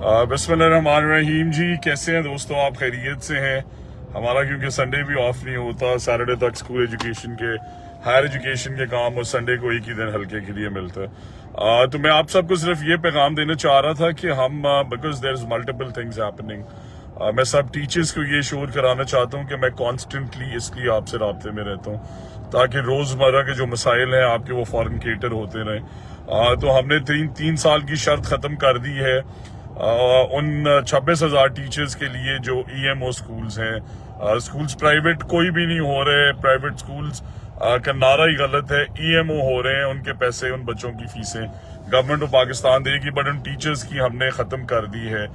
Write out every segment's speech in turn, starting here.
बिस्मिल्लाहिर्रहमानिर्रहीम जी, कैसे हैं दोस्तों? आप खैरियत से हैं? हमारा क्योंकि संडे भी ऑफ नहीं होता, सैटरडे तक स्कूल एजुकेशन के, हायर एजुकेशन के काम, और संडे को एक ही दिन हल्के के लिए मिलता है। तो मैं आप सबको सिर्फ ये पैगाम देना चाह रहा था कि हम because there is multiple things happening, मैं सब टीचर्स को ये शोर कराना चाहता हूँ कि मैं कॉन्स्टेंटली इसलिए आपसे राब्ते में रहता हूँ ताकि रोजमर्रा के जो मसाइल हैं आपके वो फौरन केटर होते रहें। तो हमने तीन साल की शर्त खत्म कर दी है उन 26,000 टीचर्स के लिए जो ईएमओ स्कूल्स हैं। स्कूल्स प्राइवेट कोई भी नहीं हो रहे, प्राइवेट स्कूल्स का नारा ही गलत है, ईएमओ हो रहे हैं, उनके पैसे, उन बच्चों की फीसें गवर्नमेंट ऑफ पाकिस्तान देगी, बट उन टीचर्स की हमने खत्म कर दी है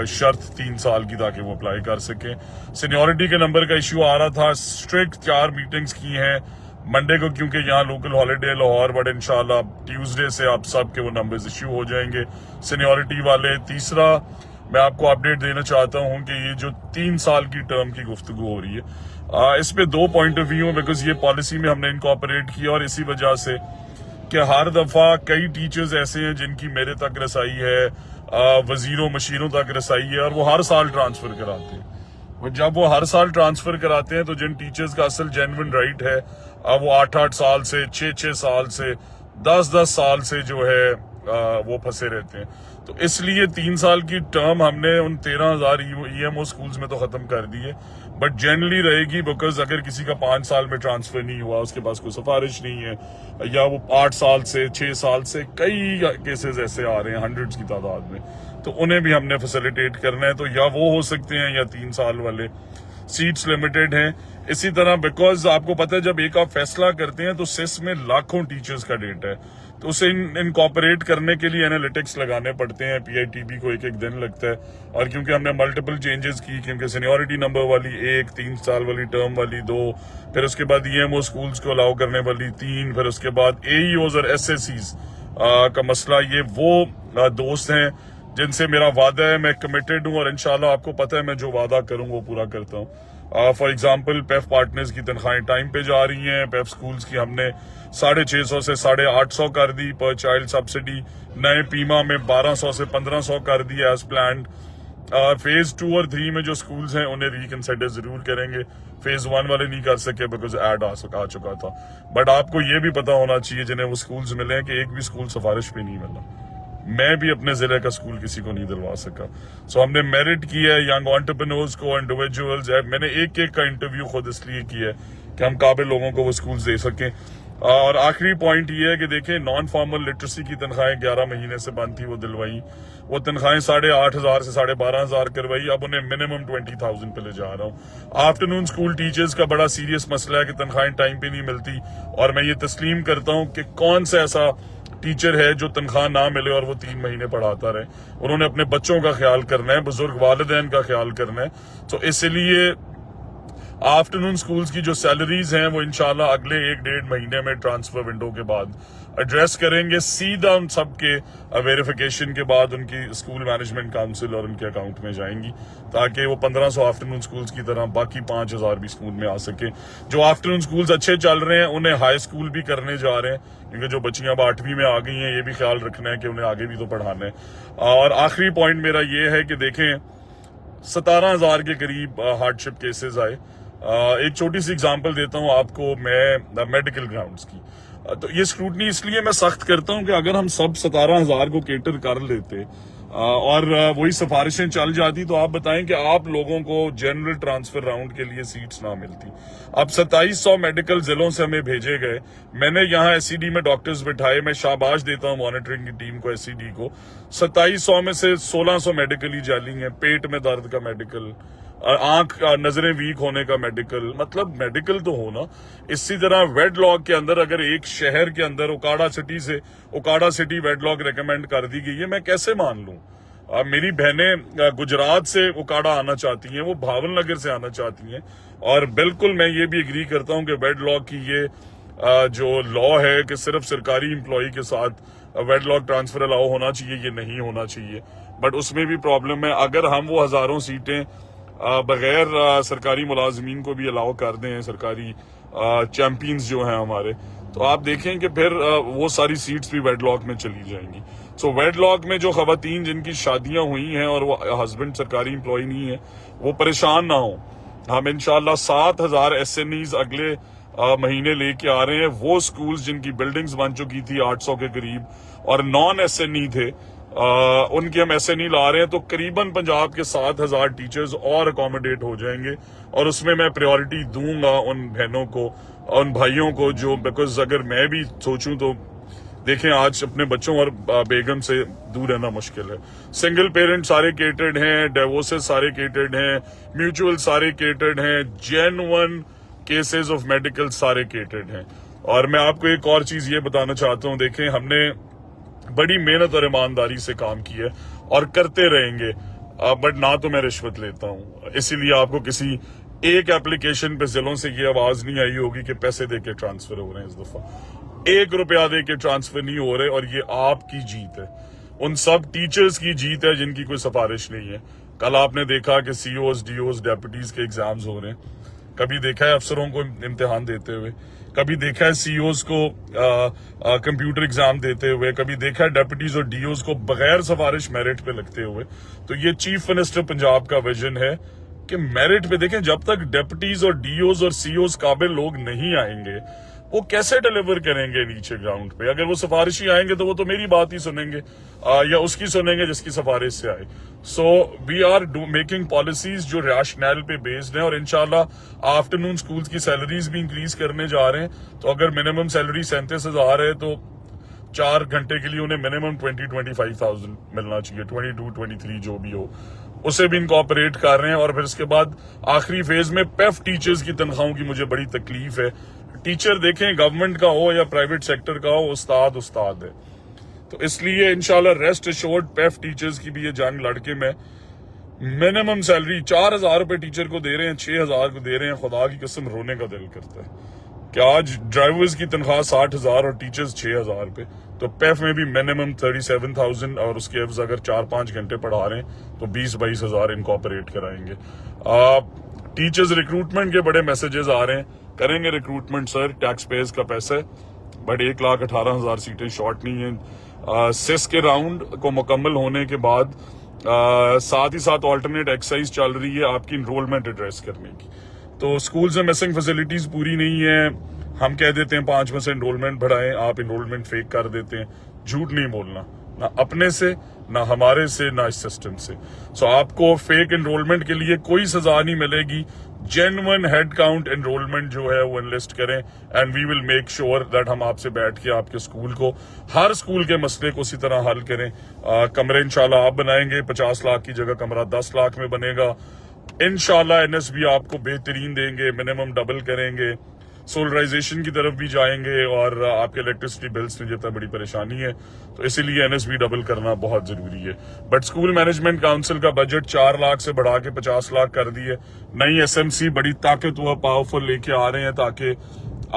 शर्त 3 साल की, ताकि वो अप्लाई कर सके। सीनियरिटी के नंबर का इश्यू आ रहा था, स्ट्रिक्ट 4 मीटिंग्स की हैं मंडे को, क्योंकि यहाँ लोकल हॉलीडे लाहौर, बट इंशाल्लाह ट्यूसडे से आप सब के वो नंबर्स इश्यू हो जाएंगे सीनियरिटी वाले। तीसरा, मैं आपको अपडेट देना चाहता हूँ कि ये जो 3 साल की टर्म की गुफ्तगू हो रही है, इस पे 2 पॉइंट ऑफ व्यू है, बिकॉज ये पॉलिसी में हमने इनकॉर्पोरेट किया, और इसी वजह से कि हर दफा कई टीचर्स ऐसे हैं जिनकी मेरे तक रसाई है, वजीरों मशीरों तक रसाई है, और वो हर साल ट्रांसफर कराते हैं। और जब वो हर साल ट्रांसफर कराते हैं तो जिन टीचर्स का असल जेन्युइन राइट है, वो 8-8 साल से, 6-6 साल से, 10-10 साल से जो है वो फंसे रहते हैं। तो इसलिए 3 साल की टर्म हमने उन 13,000 ईएमओ स्कूल्स में तो खत्म कर दी है, बट जनरली रहेगी, बिकॉज अगर किसी का 5 साल में ट्रांसफर नहीं हुआ, उसके पास कोई सिफारिश नहीं है, या वो 8 साल से, 6 साल से, कई केसेस ऐसे आ रहे हैं हंड्रेड्स की तादाद में, तो उन्हें भी हमने फैसिलिटेट करना है। तो या वो हो सकते हैं या 3 साल वाले, सीट्स लिमिटेड हैं। इसी तरह, बिकॉज आपको पता है जब एक आप फैसला करते हैं तो सिस में लाखों टीचर्स का डेटा है, तो उसे इनकॉर्पोरेट करने के लिए एनालिटिक्स लगाने पड़ते हैं, पीआईटीबी को एक दिन लगता है। और क्योंकि हमने मल्टीपल चेंजेस की, क्योंकि सीनियरिटी नंबर वाली 1, 3 साल वाली टर्म वाली 2, फिर उसके बाद ईएमओ स्कूल्स को अलाउ करने वाली 3, फिर उसके बाद एईओज और एसएससीज का मसला, ये वो दोस्त हैं जिनसे मेरा वादा है, मैं कमिटेड हूं, और इंशाल्लाह आपको पता है मैं जो वादा करूं वो पूरा करता हूं। फॉर एग्जांपल, पेफ पार्टनर्स की तनख्वाहें टाइम पे जा रही हैं, पेफ स्कूल्स की हमने 650 से 850 कर दी पर चाइल्ड सब्सिडी, नए पीमा में 1200 से 1500 कर दी एज प्लान्ड। फेज 2 और 3 में जो स्कूल्स हैं उन्हें रिकंसिडर जरूर करेंगे, फेज 1 वाले नहीं कर सके बिकॉज एड आ चुका था। बट आपको ये भी पता होना चाहिए जिन्हें वो स्कूल्स मिले हैं कि एक भी स्कूल सिफारिश पे नहीं मिला, मैं भी अपने जिले का स्कूल किसी को नहीं दिलवा सका। सो हमने मेरिट किया है यंग एंटरप्रेन्योर्स को, इंडिविजुअल्स है, मैंने एक का इंटरव्यू खुद इसलिए किया है कि हम काबिल लोगों को वो स्कूल्स दे सकें। और आखिरी पॉइंट ये है कि देखें, नॉन फॉर्मल लिटरेसी की तनख्वाहें 11 महीने से बंद थी, वो दिलवाई, वो तनख्वाहें 8,500 से 12,500 करवाई, अब उन्हें मिनिमम 20,000 पे ले जा रहा हूँ। आफ्टरनून स्कूल टीचर्स का बड़ा सीरियस मसला है कि तनख्वाहें टाइम पे नहीं मिलती, और मैं ये तस्लीम करता हूँ कि कौन सा ऐसा टीचर है जो तनख्वाह ना मिले और वो 3 महीने पढ़ाता रहे। उन्होंने अपने बच्चों का ख्याल करना है, बुजुर्ग वालिदैन का ख्याल करना है। तो इसलिए आफ्टरनून स्कूल्स की जो सैलरीज हैं वो इंशाल्लाह अगले 1-1.5 महीने में ट्रांसफर विंडो के बाद एड्रेस करेंगे, सीधा उन सबके वेरिफिकेशन के बाद उनकी स्कूल मैनेजमेंट काउंसिल और उनके अकाउंट में जाएंगी, ताकि वो 1500 आफ्टरनून स्कूल्स की तरह बाकी 5,000 भी स्कूल में आ सके। जो आफ्टरनून स्कूल्स अच्छे चल रहे हैं उन्हें हाई स्कूल भी करने जा रहे हैं, क्योंकि जो बच्चियां अब 8वीं में आ गई हैं, ये भी ख्याल रखना है कि उन्हें आगे भी तो पढ़ाना है। और आखिरी पॉइंट मेरा ये है कि देखें, 17,000 के करीब हार्डशिप केसेस आए। एक छोटी सी एग्जांपल देता हूं आपको मैं मेडिकल ग्राउंड्स की। तो ये स्क्रूटनी इसलिए मैं सख्त करता हूं कि अगर हम सब 17,000 को केटर कर लेते और वही सिफारिशें चल जाती, तो आप बताएं कि आप लोगों को जनरल ट्रांसफर राउंड के लिए सीट्स ना मिलती। अब 2700 मेडिकल जिलों से हमें भेजे गए, मैंने यहाँ एससीडी में डॉक्टर्स बिठाए, मैं शाबाश देता हूँ मॉनिटरिंग की टीम को, एससीडी को। 2700 में से 1600 मेडिकल ही जाली है, पेट में दर्द का मेडिकल, आंख नजरें वीक होने का मेडिकल, मतलब मेडिकल तो होना। इसी तरह वेडलॉक के अंदर अगर एक शहर के अंदर ओकाड़ा सिटी वेडलॉक रेकमेंड कर दी गई है, मैं कैसे मान लूं? मेरी बहनें गुजरात से ओकाड़ा आना चाहती हैं, वो भावल नगर से आना चाहती हैं, और बिल्कुल मैं ये भी एग्री करता हूं कि वेडलॉक की ये जो लॉ है कि सिर्फ सरकारी एम्प्लॉय के साथ वेडलॉक ट्रांसफर अलाउ होना चाहिए, ये नहीं होना चाहिए। बट उसमें भी प्रॉब्लम है, अगर हम वो हजारों सीटें बगैर सरकारी मुलाजमीन को भी अलाउ कर दें, सरकारी चैंपियंस जो हैं हमारे, तो आप देखें कि फिर वो सारी सीट्स भी वेडलॉक में चली जाएंगी। सो वेडलॉक में जो खवातीन जिनकी शादियां हुई हैं और वो हस्बैंड सरकारी एम्प्लॉय नहीं है, वो परेशान ना हो। हम इंशाल्लाह 7,000 SNEs अगले महीने लेके आ रहे हैं। वो स्कूल्स जिनकी बिल्डिंग्स बन चुकी थी 800 के करीब और नॉन SNE थे, उनकी हम SNE ला रहे हैं। तो करीबन पंजाब के 7,000 टीचर्स और अकोमोडेट हो जाएंगे और उसमें मैं प्रायोरिटी दूंगा उन बहनों को, उन भाइयों को जो, बिकॉज अगर मैं भी सोचूं तो देखें आज अपने बच्चों और बेगम से दूर रहना मुश्किल है। सिंगल पेरेंट सारे केटर्ड हैं, डिवोर्सेस सारे केटर्ड हैं, म्यूचुअल सारे केटर्ड हैं, जेन्युइन केसेस ऑफ मेडिकल सारे केटर्ड हैं। और मैं आपको एक और चीज ये बताना चाहता हूं, देखें हमने बड़ी मेहनत और ईमानदारी से काम किया और करते रहेंगे, बट ना तो मैं रिश्वत लेता हूं। इसीलिए आपको किसी एक एप्लीकेशन पे जिलों से ये आवाज नहीं आई होगी कि पैसे देके ट्रांसफर हो रहे हैं। इस दफा 1 रुपया देके ट्रांसफर नहीं हो रहे और ये आपकी जीत है, उन सब टीचर्स की जीत है जिनकी कोई सिफारिश नहीं है। कल आपने देखा कि COs, DOs, डेप्यूटीज के एग्जाम्स हो रहे हैं, कभी देखा है अफसरों को इम्तिहान देते हुए, कभी देखा है COs को कंप्यूटर एग्जाम देते हुए, कभी देखा है डेप्यूटीज और DOs को बगैर सिफारिश मेरिट पे लगते हुए। तो ये चीफ मिनिस्टर पंजाब का विजन है कि मेरिट पे देखें, जब तक डेप्यूटीज और DOs और COs काबिल लोग नहीं आएंगे वो कैसे डिलीवर करेंगे नीचे ग्राउंड पे। अगर वो सिफारिशी आएंगे तो वो तो मेरी बात ही सुनेंगे या उसकी सुनेंगे जिसकी सिफारिश से आए। So we are making policies जो रैशनल पे बेस्ड है और इंशाल्लाह आफ्टरनून स्कूल्स की सैलरीज भी इंक्रीज करने जा रहे हैं। तो अगर मिनिमम सैलरी 37,000 है तो 4 घंटे के लिए उन्हें मिनिमम 20-25,000 मिलना चाहिए, 22-23 जो भी हो, उसे भी इनकॉर्पोरेट कर रहे हैं। और फिर उसके बाद आखिरी फेज में पेफ टीचर्स की तनख्वाहों की मुझे बड़ी तकलीफ है। टीचर देखें गवर्नमेंट का हो या प्राइवेट सेक्टर का हो, उस्ताद उस्ताद है। तो इसलिए इंशाल्लाह रेस्ट एश्योर्ड पेफ टीचर्स की भी ये जंग लड़के में मिनिमम सैलरी 4,000 रुपए टीचर को दे रहे हैं, 6,000 को दे रहे हैं। खुदा की कसम रोने का दिल करता है कि आज ड्राइवर्स की तनख्वाह 60,000 और टीचर्स 6,000 रुपए। तो पेफ में भी मिनिमम 37,000 और उसके एवज अगर 4-5 घंटे पढ़ा रहे हैं तो 20-22,000 इनकॉर्पोरेट कराएंगे। टीचर्स रिक्रूटमेंट के बड़े मैसेजेस आ रहे हैं, करेंगे रिक्रूटमेंट सर, टैक्स पेयर्स का पैसा है, बट 1,18,000 सीटें शॉर्ट नहीं है। सेस के राउंड को मुकम्मल होने के बाद साथ ही साथ ऑल्टरनेट एक्सरसाइज चल रही है आपकी इनरोलमेंट एड्रेस करने की। तो स्कूल्स में मिसिंग फैसिलिटीज पूरी नहीं है, हम कह देते हैं 5% इनरोलमेंट बढ़ाएं, आप इनरोलमेंट फेक कर देते हैं। झूठ नहीं बोलना, ना अपने से, ना हमारे से, ना इस सिस्टम से। सो आपको फेक एनरोलमेंट के लिए कोई सजा नहीं मिलेगी। जेन्युइन हेड काउंट एनरोलमेंट जो है वो एनलिस्ट करें and we will make sure that हम आपसे बैठ के आपके स्कूल को, हर स्कूल के मसले को उसी तरह हल करें। कमरे इंशाल्लाह आप बनाएंगे, 50 लाख की जगह कमरा 10 लाख में बनेगा। इंशाल्लाह NSB आपको बेहतरीन देंगे, मिनिमम डबल करेंगे, सोलराइजेशन की तरफ भी जाएंगे और आपके इलेक्ट्रिसिटी बिल्स में जितना बड़ी परेशानी है तो इसीलिए NSB डबल करना बहुत जरूरी है। बट स्कूल मैनेजमेंट काउंसिल का बजट 4 लाख से बढ़ा के 50 लाख कर दिए। नई SMC बड़ी ताकतवर पावरफुल लेके आ रहे हैं ताकि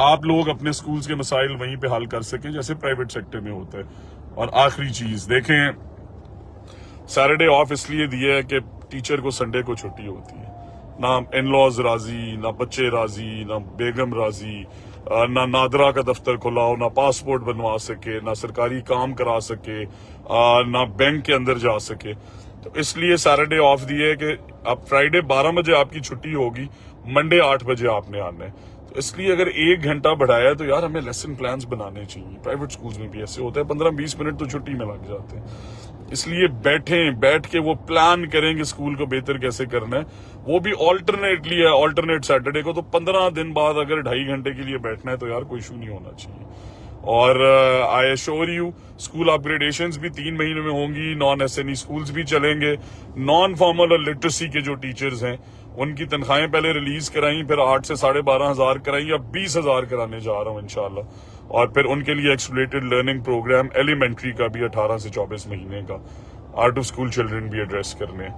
आप लोग अपने स्कूल्स के मसाइल वहीं पे हल कर सकें जैसे प्राइवेट सेक्टर में होता है। और आखिरी चीज देखें, सैटरडे ऑफ इसलिए दिया है कि टीचर को संडे को छुट्टी होती है। ना इन लॉज राजी, ना बच्चे राजी, ना बेगम राजी, ना नादरा का दफ्तर खुलाओ, ना पासपोर्ट बनवा सके, ना सरकारी काम करा सके, ना बैंक के अंदर जा सके। तो इसलिए सैटरडे ऑफ दिए कि अब फ्राइडे 12 बजे आपकी छुट्टी होगी, मंडे 8 बजे आपने आना है। तो इसलिए अगर 1 घंटा बढ़ाया तो यार हमें लेसन प्लान्स बनाने चाहिए। प्राइवेट स्कूल्स में भी ऐसे होता है, 15-20 मिनट तो छुट्टी में लग जाते हैं। इसलिए बैठ के वो प्लान करेंगे स्कूल को बेहतर कैसे करना है, वो भी ऑल्टरनेटली है, ऑल्टरनेट सैटरडे को। तो 15 दिन बाद अगर 2.5 घंटे के लिए बैठना है तो यार कोई इशू नहीं होना चाहिए। और I assure you school upgradations भी 3 महीने में होंगी, नॉन SNE स्कूल्स भी चलेंगे। नॉन फॉर्मल और लिटरेसी के जो टीचर्स हैं उनकी तनख्वाहें पहले रिलीज कराई, फिर 8 से 12,500 कराई, अब 20,000 कराने जा रहा हूँ इंशाल्लाह। और फिर उनके लिए एक्सप्लेटेड लर्निंग प्रोग्राम एलिमेंट्री का भी 18 से 24 महीने का, आउट ऑफ स्कूल चिल्ड्रन भी एड्रेस करने।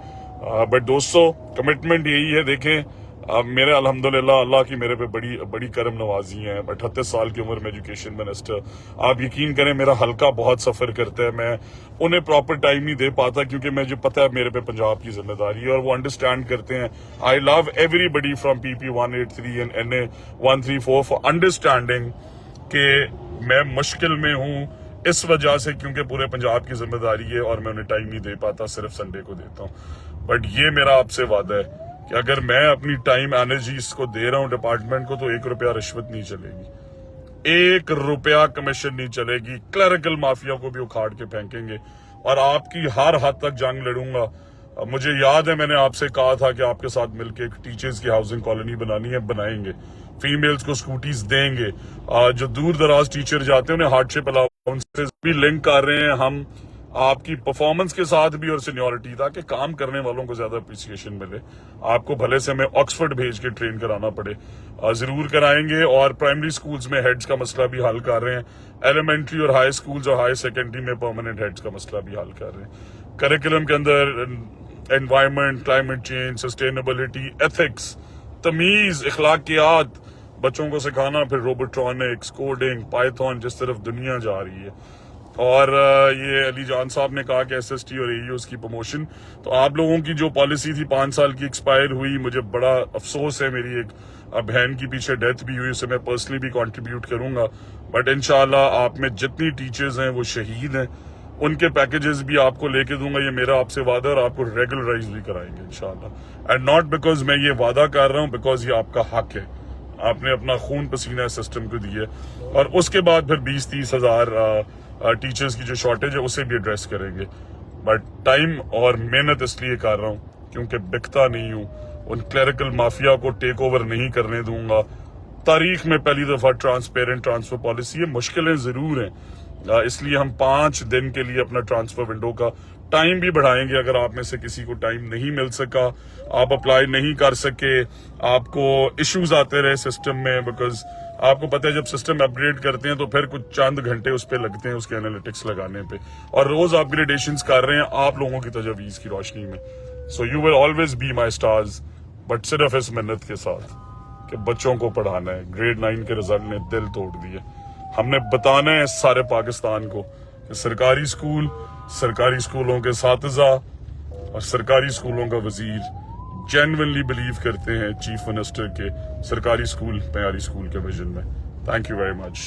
बट दोस्तों कमिटमेंट यही है। देखें मेरे अल्हम्दुलिल्लाह अल्लाह की मेरे पे बड़ी करम नवाजी है। 38 साल की उम्र में एजुकेशन मिनिस्टर, आप यकीन करें मेरा हल्का बहुत सफर करता है, मैं उन्हें प्रॉपर टाइम नहीं दे पाता क्योंकि मुझे पता है मेरे पे पंजाब की जिम्मेदारी है और वो अंडरस्टैंड करते हैं। I love everybody from PP 183 and NA 134 for understanding कि मैं मुश्किल में हूँ, इस वजह से, क्योंकि पूरे पंजाब की जिम्मेदारी है और मैं उन्हें टाइम नहीं दे पाता, सिर्फ संडे को देता हूँ। बट ये मेरा आपसे वादा है कि अगर मैं अपनी टाइम एनर्जी इसको दे रहा हूँ डिपार्टमेंट को, तो 1 रुपया रिश्वत नहीं चलेगी, 1 रुपया कमीशन नहीं चलेगी। क्लरिकल माफिया को भी उखाड़ के फेंकेंगे और आपकी हर हद तक जंग लड़ूंगा। मुझे याद है मैंने आपसे कहा था कि आपके साथ मिलकर एक टीचर्स की हाउसिंग कॉलोनी बनानी है, बनाएंगे। फीमेल्स को स्कूटीज देंगे। जो दूर दराज टीचर जाते हैं उन्हें हार्डशिप अलाउंस भी लिंक कर रहे हैं हम आपकी परफॉर्मेंस के साथ भी और सीनियरिटी, ताकि काम करने वालों को ज्यादा अप्रिसिएशन मिले। आपको भले से हमें ऑक्सफोर्ड भेज के ट्रेन कराना पड़े, जरूर कराएंगे। और प्राइमरी स्कूल्स में हेड्स का मसला भी हल कर रहे हैं। एलिमेंट्री और हाई स्कूल्स और हाई सेकेंडरी में परमानेंट हेड्स का मसला भी हल कर रहे हैं। करिकुलम के अंदर environment, climate change, sustainability, ethics, तमीज, इखलाकियात बच्चों को सिखाना, फिर रोबोट्रॉनिक्स, कोडिंग, पाइथन, जिस तरफ दुनिया जा रही है। और ये अली जान साहब ने कहा कि एसएसटी और एईओस की प्रमोशन, तो आप लोगों की जो पॉलिसी थी 5 साल की एक्सपायर हुई। मुझे बड़ा अफसोस है, मेरी एक बहन की पीछे डेथ भी हुई, उसे मैं पर्सनली भी कंट्रीब्यूट करूंगा। बट इंशाल्लाह आप में जितनी टीचर्स हैं वो शहीद हैं, उनके पैकेजेस भी आपको लेके दूंगा, ये मेरा आपसे वादा, और आपको रेगुलराइज भी कराएंगे इंशाल्लाह। एंड नॉट बिकॉज मैं ये वादा कर रहा हूँ, बिकॉज ये आपका हक है। आपने अपना खून पसीना सिस्टम को दिए। और उसके बाद फिर 20-30 हजार टीचर्स की जो शॉर्टेज है उसे भी एड्रेस करेंगे। बट टाइम और मेहनत इसलिए कर रहा हूँ क्योंकि बिकता नहीं हूँ, उन क्लरिकल माफिया को टेक ओवर नहीं करने दूंगा। तारीख में पहली दफा ट्रांसपेरेंट ट्रांसफर पॉलिसी है, मुश्किलें जरूर हैं, इसलिए हम 5 दिन के लिए अपना ट्रांसफर विंडो का टाइम भी बढ़ाएंगे। अगर आप में से किसी को टाइम नहीं मिल सका, आप अप्लाई नहीं कर सके, आपको इश्यूज आते रहे सिस्टम में, बिकॉज आपको पता है जब सिस्टम अपग्रेड करते हैं तो फिर कुछ चंद घंटे उस पर लगते हैं उसके एनालिटिक्स लगाने पे, और रोज अपग्रेडेशंस कर रहे हैं आप लोगों की तजवीज की रोशनी में। So you will always be my stars, but सिर्फ इस मिन्नत के साथ कि बच्चों को पढ़ाना है। ग्रेड 9 के रिजल्ट ने दिल तोड़ दिए। हमने बताना है सारे पाकिस्तान को कि सरकारी स्कूल, सरकारी स्कूलों के सातिज़ा और सरकारी स्कूलों का वजीर जेन्युइनली बिलीव करते हैं चीफ मिनिस्टर के सरकारी स्कूल मयारी स्कूल के विजन में। Thank you very much.